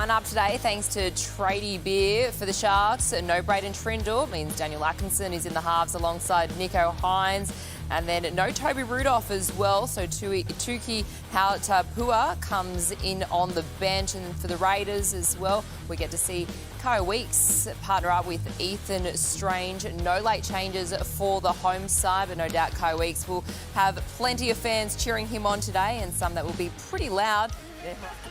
run up today thanks to Tradie Beer for the Sharks. No Braden Trindle means Daniel Atkinson is in the halves alongside Nicho Hines. And then no Toby Rudolph as well. So Tuki Hautapua comes in on the bench. And for the Raiders as well, we get to see Kyle Weeks partner up with Ethan Strange. No late changes for the home side, but no doubt Kyle Weeks will have plenty of fans cheering him on today, and some that will be pretty loud.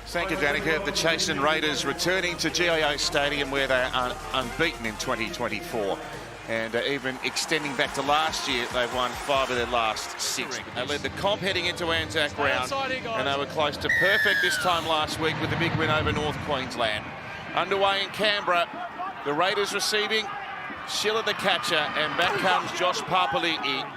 Thank you, Danica. The Chasen Raiders returning to GIO Stadium, where they are unbeaten in 2024. And even extending back to last year, they've won 5 of their last 6. They led the comp heading into Anzac round, and they were close to perfect this time last week with a big win over North Queensland. Underway in Canberra, the Raiders receiving Schiller the catcher, and back comes Josh Papali'i.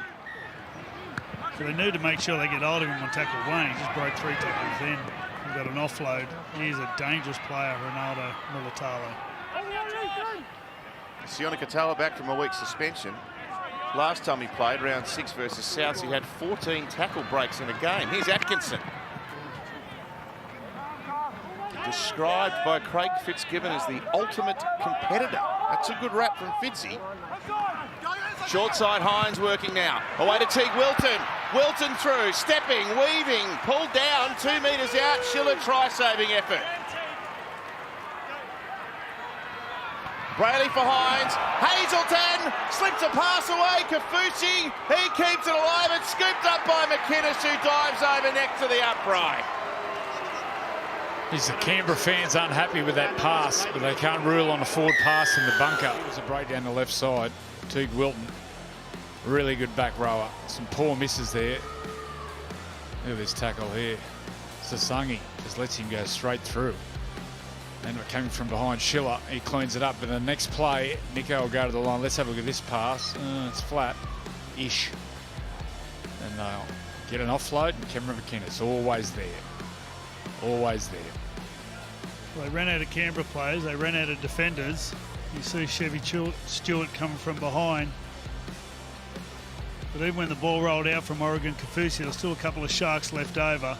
So they need to make sure they get hold of him on tackle one. He just broke 3 tackles in. He's got an offload. He's a dangerous player, Ronaldo Mulatalo. Sione Katoa back from a week's suspension. Last time he played, round 6 versus Souths, he had 14 tackle breaks in a game. Here's Atkinson. Described by Craig Fitzgibbon as the ultimate competitor. That's a good rap from Fitzy. Short side, Hines working now. Away to Teague Wilton. Wilton through, stepping, weaving, pulled down, 2 metres out. Schiller try-saving effort. Brayley for Hines. Hazelton slips a pass away. Kafusi, he keeps it alive and scooped up by McInnes, who dives over next to the upright. The Canberra fans unhappy with that pass, but they can't rule on a forward pass in the bunker. It was a break down the left side. Teague Wilton, really good back rower. Some poor misses there. Look at this tackle here. Sasangi just lets him go straight through. And coming from behind Schiller, he cleans it up. But the next play, Nicho will go to the line. Let's have a look at this pass. It's flat-ish. And they'll get an offload, and Cameron McInnes, always there. Always there. Well, they ran out of Canberra players. They ran out of defenders. You see Chevy Stewart coming from behind. But even when the ball rolled out from Oregon Kafusi, there's still a couple of Sharks left over.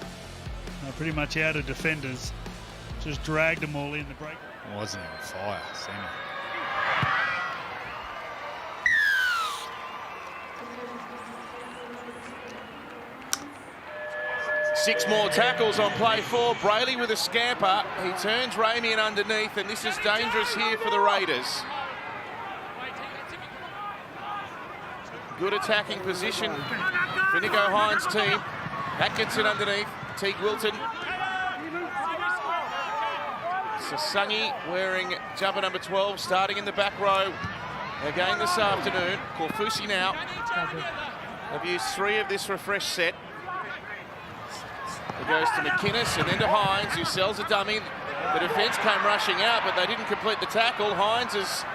They're pretty much out of defenders. Just dragged them all in the break. Wasn't on fire, Sammy. Six more tackles on play 4. Brayley with a scamper. He turns Ramey in underneath, and this is dangerous here for the Raiders. Good attacking position for Nicho Hines' team. Atkinson underneath. Teague Wilton. Sasangi wearing jumper number 12, starting in the back row again this afternoon. Korfusi now. They've used 3 of this refresh set. It goes to McInnes and then to Hines, who sells a dummy. The defence came rushing out, but they didn't complete the tackle. Hines'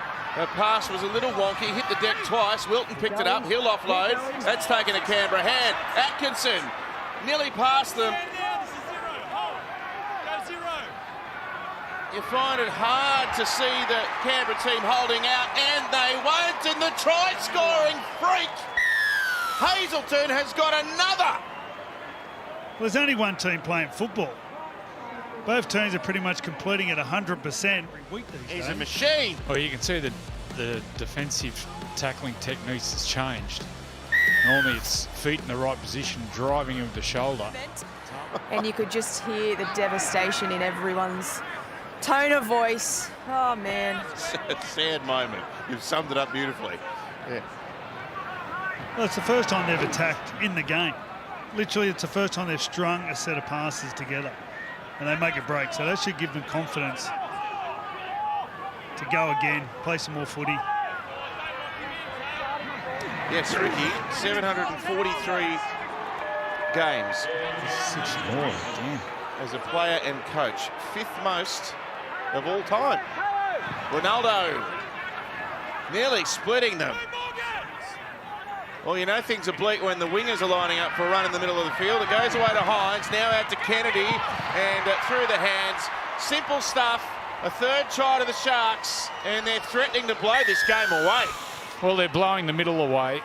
pass was a little wonky, hit the deck twice. Wilton picked it up, he'll offload. That's taken a Canberra hand. Atkinson nearly past them. You find it hard to see the Canberra team holding out, and they won't, and the try-scoring freak, Hazelton, has got another. Well, there's only one team playing football. Both teams are pretty much completing at 100% every week these days. He's a machine. Well, you can see that the defensive tackling techniques has changed. Normally it's feet in the right position, driving him with the shoulder. And you could just hear the devastation in everyone's tone of voice. Oh, man. Sad moment. You've summed it up beautifully. Yeah. Well, it's the first time they've attacked in the game. Literally, it's the first time they've strung a set of passes together. And they make a break. So that should give them confidence to go again, play some more footy. Yes, Ricky, 743 games. 6 more, damn. As a player and coach. 5th most of all time. Ronaldo nearly splitting them. Well, you know things are bleak when the wingers are lining up for a run in the middle of the field. It goes away to Hines, now out to Kennedy, and through the hands. Simple stuff. A 3rd try to the Sharks, and they're threatening to blow this game away. Well, they're blowing the middle away.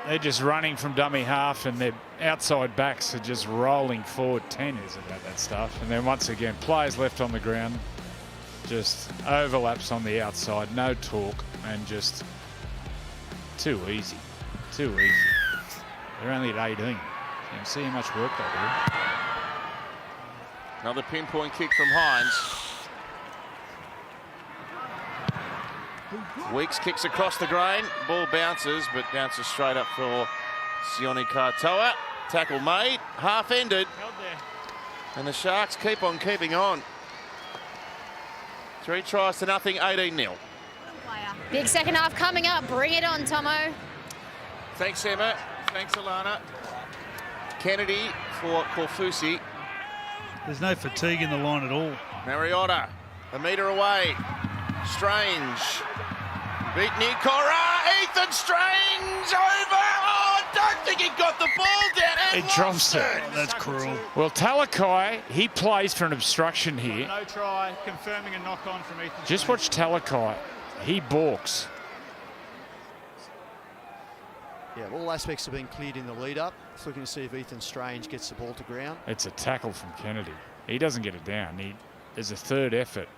They're just running from dummy half, and their outside backs are just rolling forward. 10 is about that stuff. And then once again, players left on the ground. Just overlaps on the outside, no talk, and just too easy. Too easy. They're only at 18. You can see how much work they do. Another pinpoint kick from Hines. Weeks kicks across the grain. Ball bounces, but bounces straight up for Sione Katoa. Tackle made, half-ended. And the Sharks keep on keeping on. 3 tries to nothing, 18-0. Big second half coming up. Bring it on, Tomo. Thanks, Emma. Thanks, Alana. Kennedy for Korfusi. There's no fatigue in the line at all. Mariota, a metre away. Strange. Beat Nikora. Ethan Strange over. Oh, I don't think he got the ball down. And It drops it. That's cruel. Well, Talakai, he plays for an obstruction here. No try, confirming a knock-on from Ethan. Just watch Talakai. He balks. Yeah, all aspects have been cleared in the lead-up. Just looking to see if Ethan Strange gets the ball to ground. It's a tackle from Kennedy. He doesn't get it down. There's a third effort,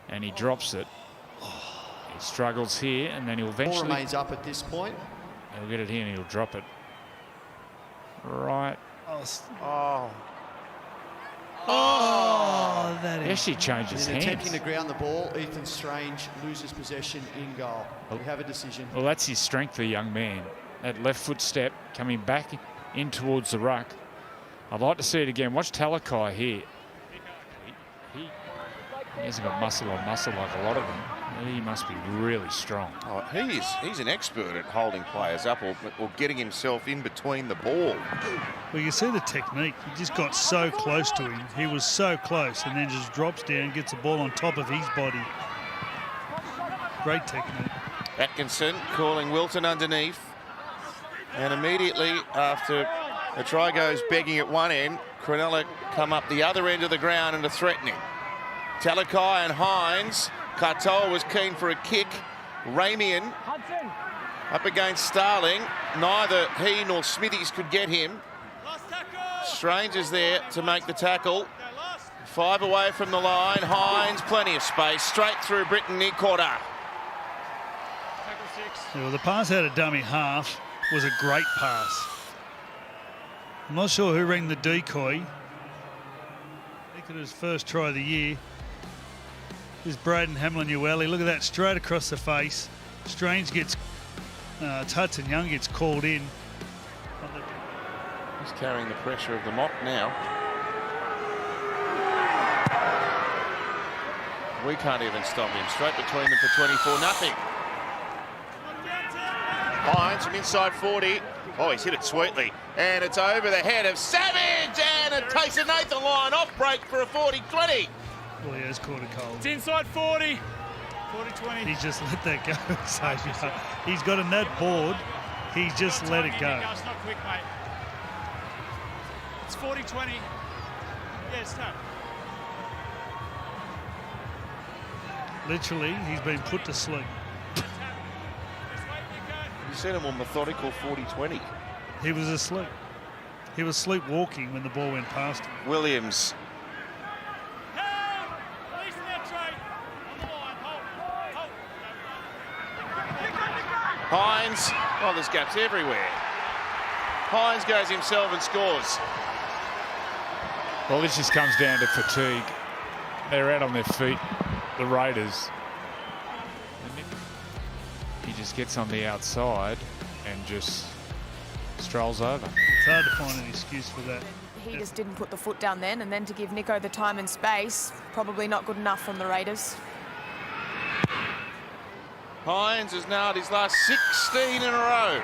and he drops it. He struggles here, and then he'll Ball eventually... remains up at this point. He'll get it here, and he'll drop it. Right. Oh, that He is... actually changes In hands. attempting to ground the ball, Ethan Strange loses possession in goal. Oh. We have a decision. Well, that's his strength, the young man. That left foot step coming back in towards the ruck. I'd like to see it again. Watch Talakai here. He hasn't got muscle on muscle like a lot of them. He must be really strong. Oh, he's an expert at holding players up or getting himself in between the ball. Well, you see the technique. He just got so close to him. He was so close and then just drops down, gets the ball on top of his body. Great technique. Atkinson calling Wilton underneath. And immediately after a try goes begging at one end, Cronulla come up the other end of the ground and are threatening. Talakai and Hines. Katoa was keen for a kick. Ramian up against Starling. Neither he nor Smithies could get him. Strange is there to make the tackle. 5 away from the line. Hines, plenty of space. Straight through Britton Nikora. Yeah, well, the pass out of dummy half was a great pass. I'm not sure who rang the decoy. I think it was first try of the year. This is Braden Hamlin-Ueli. Look at that, straight across the face. Strange gets, Hudson Young gets called in. He's carrying the pressure of the mock now. We can't even stop him. Straight between them for 24-0. Hines from inside 40. Oh, he's hit it sweetly. And it's over the head of Savage. And it takes a Nathan Lyon off break for a 40-20. Well, he has caught a cold. It's inside 40. 40-20. He's just let that go. So, he's got a net board. He's just let it go. It's not quick, mate. It's 40-20. Yes, no. Literally, he's been put to sleep. You said a more methodical 40-20. He was asleep. He was sleepwalking when the ball went past him. Williams. Hines. Oh, there's gaps everywhere. Hines goes himself and scores. Well, this just comes down to fatigue. They're out on their feet, the Raiders. And he just gets on the outside and just strolls over. It's hard to find an excuse for that. He just didn't put the foot down then, and then to give Nico the time and space, probably not good enough from the Raiders. Hines has nailed his last 16 in a row.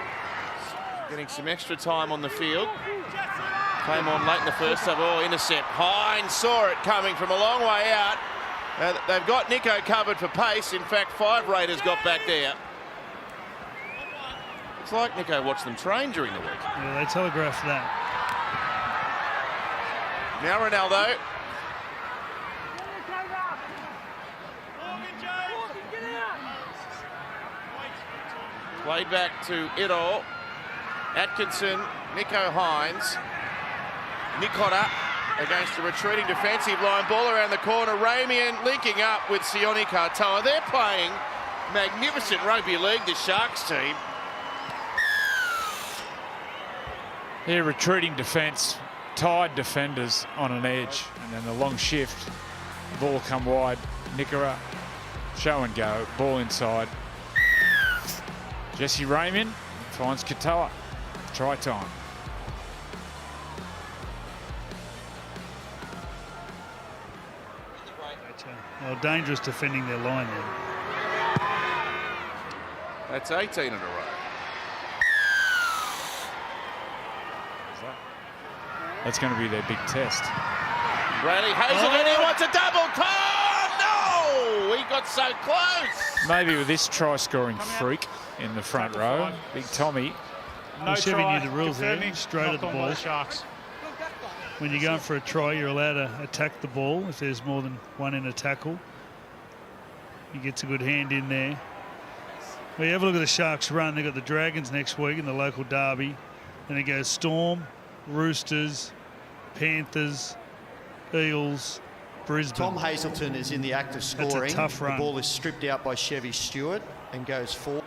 Getting some extra time on the field. Came on late in the first half. Oh, intercept. Hines saw it coming from a long way out. They've got Nico covered for pace. In fact, 5 Raiders got back there. It's like Nico watched them train during the week. Yeah, they telegraphed that. Now Ronaldo. Played back to Ito. Atkinson, Nico Hines. Nikora against a retreating defensive line. Ball around the corner. Ramian linking up with Sione Katoa. They're playing magnificent rugby league, the Sharks team. Yeah, retreating defence, tied defenders on an edge, and then the long shift. Ball come wide. Nickera, show and go. Ball inside. Jesse Ramian finds Katoa. Try time. Well, dangerous defending their line then. That's 18 in a row. That's going to be their big test. Riley Hazelden, he wants a double. Oh, no! He got so close. Maybe with this try-scoring freak in the front row, Big Tommy. No Chevy try. knew the rules there. Confirming Straight at the knock on by ball. the Sharks. When you're going for a try, you're allowed to attack the ball if there's more than one in a tackle. He gets a good hand in there. Well, you have a look at the Sharks run. They've got the Dragons next week in the local derby. Then it goes Storm, Roosters, Panthers, Eels, Brisbane. Tom Hazelton is in the act of scoring. That's a tough run. The ball is stripped out by Chevy Stewart and goes forward.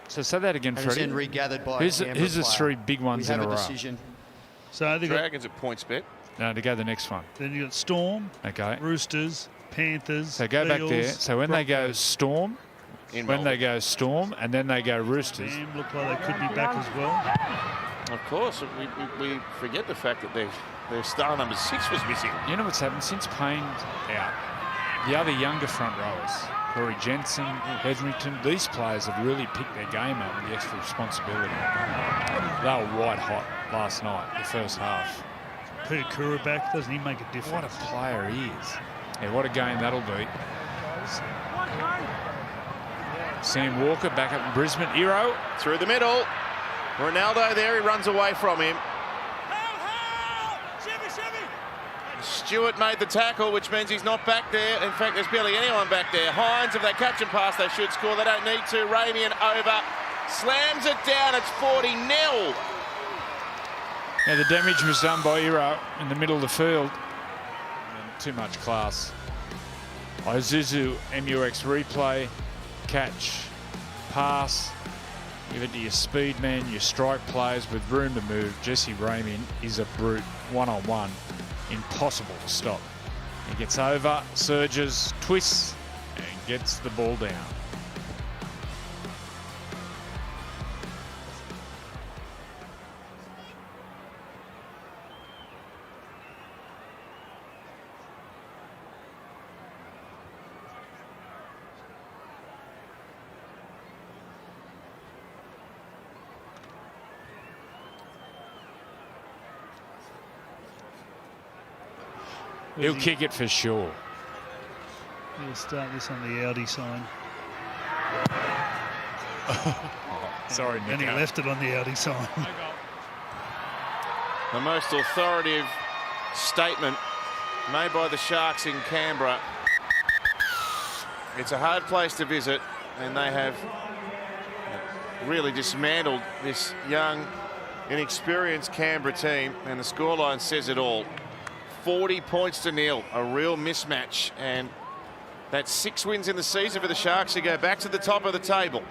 So say that again, And it's Freddie. then regathered by Who's the Canberra player. three big ones We in have a row? decision. So they got, Dragons at points bet. No, to go the next one. then you got Storm, Okay. Roosters, Panthers. So go back Eels, there. So when they go Broncos. Storm, In when they Melbourne. go Storm, and then they go Roosters. Damn, look like they could be back as well. Of course, we forget the fact that their star number 6 was missing. You know what's happened since Payne's out? The other younger front rowers, Corey Jensen, Hetherington, these players have really picked their game up with the extra responsibility. They were white hot last night, the first half. Peter Kura back, doesn't he make a difference? What a player he is. Yeah, what a game that'll be. Sam Walker back up in Brisbane. Iro. Through the middle. Ronaldo there, he runs away from him. Stewart made the tackle, which means he's not back there. In fact, there's barely anyone back there. Hines, if they catch and pass, they should score. They don't need to. Ramian over. Slams it down. It's 40-0. Yeah, the damage was done by Iro in the middle of the field. And too much class. Isuzu MUX replay, catch, pass. Give it to your speed man, your strike players with room to move. Jesse Ramian is a brute, one-on-one. Impossible to stop. He gets over, surges, twists, and gets the ball down. He'll kick it for sure. He'll start this on the Audi sign. Sorry, And he Nico. left it on the Audi sign. The most authoritative statement made by the Sharks in Canberra. It's a hard place to visit, and they have really dismantled this young, inexperienced Canberra team, and the scoreline says it all. 40 points to nil, a real mismatch, and that's 6 wins in the season for the Sharks to go back to the top of the table.